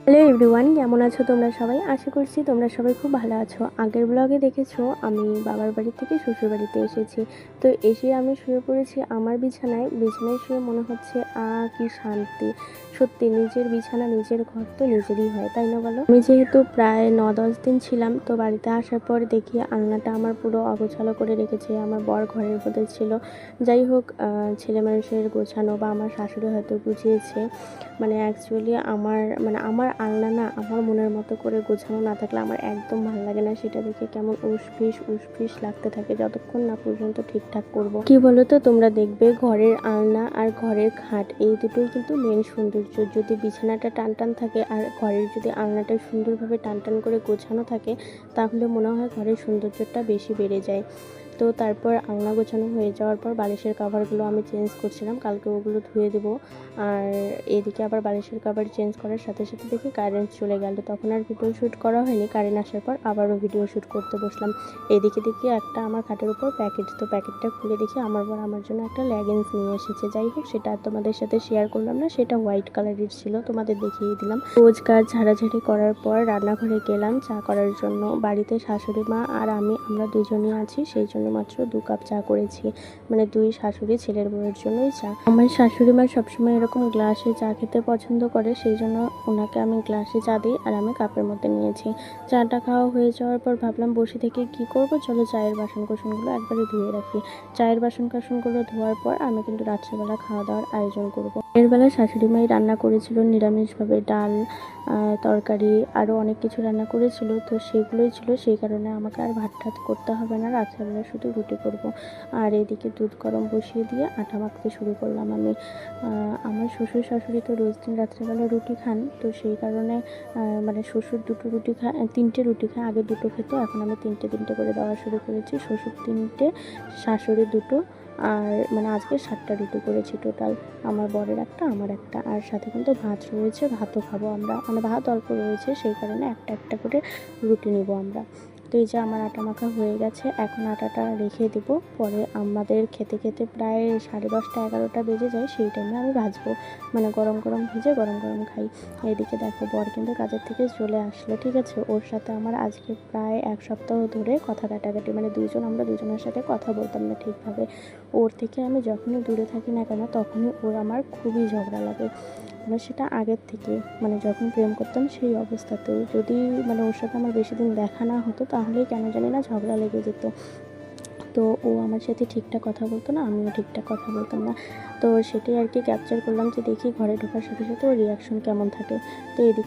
Hello everyone, কেমন আছো তোমরা সবাই? আশা করছি তোমরা সবাই খুব ভালো আছো। আগের ব্লগে দেখেছো আমি বাবার বাড়ি থেকে শ্বশুর বাড়িতে এসেছি। তো এসে আমি শুয়ে পড়েছি আমার বিছানায় শুয়ে মনে হচ্ছে কি শান্তি। সত্যি নিজের বিছানা নিজের ঘর তো নিজেরই হয়, তাই না বলো? আমি যেহেতু প্রায় 9-10 দিন ছিলাম, তো বাড়িতে আসার পর দেখি আলনাটা আমার পুরো অগোছালো করে রেখেছে। আমার বর ঘরের মধ্যে ছিল। যাই হোক, ছেলে মানুষের গোছানো বা আমার শাশুড়ি হয়তো বুঝিয়েছে। অ্যাকচুয়ালি আমার আলনা না আমার মনের মতো করে গোছানো না থাকলে আমার একদম ভালো লাগে না। সেটা দেখে কেমন উসফিস লাগতে থাকে যতক্ষণ না পর্যন্ত ঠিকঠাক করব। কি বলো তো, তোমরা দেখবে ঘরের আলনা আর ঘরের খাট এই দুটোই কিন্তু মেন সৌন্দর্য। যদি বিছানাটা টান থাকে আর ঘরের যদি আলনাটা সুন্দরভাবে টান করে গোছানো থাকে, তাহলে মনে হয় ঘরের সৌন্দর্যটা বেশি বেড়ে যায়। তো তারপর আলনা গোছানো হয়ে যাওয়ার পর বালিশের কাভারগুলো আমি চেঞ্জ করছিলাম, কালকে ওগুলো ধুয়ে দেবো। আর এদিকে আবার বালিশের কাভার চেঞ্জ করার সাথে সাথে দেখি কারেন্ট চলে গেল। তখন আর ভিডিও শ্যুট করা হয়নি। কারেন্ট আসার পর আবারও ভিডিও শ্যুট করতে বসলাম। এদিকে দেখি একটা আমার খাটের উপর প্যাকেট, তো প্যাকেটটা খুলে দেখি আমার বর আমার জন্য একটা লেগিংস নিয়ে এসেছে। যাই হোক, সেটা আর তোমাদের সাথে শেয়ার করলাম না। সেটা হোয়াইট কালারের ছিল, তোমাদের দেখিয়ে দিলাম। রোজ কাজ ঝাড়াঝাড়ি করার পর রান্নাঘরে গেলাম চা করার জন্য। বাড়িতে শাশুড়ি মা আর আমরা দুজনই আছি, সেই জন্য মাত্র 2 কাপ চা করেছি। 2 শাশুড়ি ছেলের বউয়ের জন্যই চা। আমার শাশুড়ি মা সবসময় এরকম গ্লাসে চা খেতে পছন্দ করে, সেই জন্য ওনাকে আমি গ্লাসে চা দিই আর আমি কাপের মধ্যে নিয়েছি। চাটা খাওয়া হয়ে যাওয়ার পর ভাবলাম বসে থেকে কি করব, চলো চায়ের বাসন কোসনগুলো একবারে ধুয়ে রাখি। চায়ের বাসন কোসনগুলো ধোয়ার পর আমি কিন্তু রাত্রেবেলা খাওয়া দাওয়ার আয়োজন করব। এর বেলা শাশুড়ি মাই রান্না করেছিল নিরামিষভাবে ডাল, তরকারি, আরও অনেক কিছু রান্না করেছিল। তো সেগুলোই ছিল, সেই কারণে আমাকে আর ভাত ঠাত করতে হবে না, রাত্রেবেলা শুধু রুটি করব। আর এদিকে দুধ গরম বসিয়ে দিয়ে আটা মাখতে শুরু করলাম আমি। আমার শ্বশুর শাশুড়ি তো রোজ দিন রাত্রেবেলা রুটি খান, তো সেই কারণে শ্বশুর 2টো রুটি খায়, 3টে রুটি খায়। আগে 2টো খেত, এখন আমি 3টে করে দেওয়া শুরু করেছি। শ্বশুর 3টে, শাশুড়ি 2টো। আর আজকে 7টা রুটি করেছি টোটাল। আমার বরের একটা, আমার একটা, আর সাথে কিন্তু ভাত রয়েছে, ভাতও খাবো আমরা। ভাত অল্প রয়েছে, সেই কারণে একটা করে রুটি নিব আমরা। তো এই যে আমার আটা মাখা হয়ে গেছে, এখন আটাটা রেখে দেবো। পরে আমাদের খেতে খেতে প্রায় 10:30 11টা বেজে যায়, সেই টাইমে আমি ভাজবো। গরম গরম ভেজে গরম গরম খাই। এদিকে দেখো, বর কিন্তু কাজের থেকে চলে আসলো, ঠিক আছে। ওর সাথে আমার আজকে প্রায় 1 সপ্তাহ ধরে কথা কাটাকাটি, আমরা দুজনের সাথে কথা বলতাম না ঠিকভাবে। ওর থেকে আমি যখনই দূরে থাকি না কেন, তখনই ওর আমার খুবই ঝগড়া লাগে। সেটা আগের থেকে, যখন প্রেম করতাম সেই অবস্থাতেও যদি ওর সাথে আমার বেশি দিন দেখা না হতো, তাহলেই কেন জানি না ঝগড়া লেগে যেত। তো ও আমার সাথে ঠিকঠাক কথা বলতো না, আমিও ঠিকঠাক কথা বলতাম না। তো সেটাই আর কি ক্যাপচার করলাম, যে দেখি ঘরে ঢোকার সাথে সাথে ওর রিয়াকশন কেমন থাকে। তো এদিকে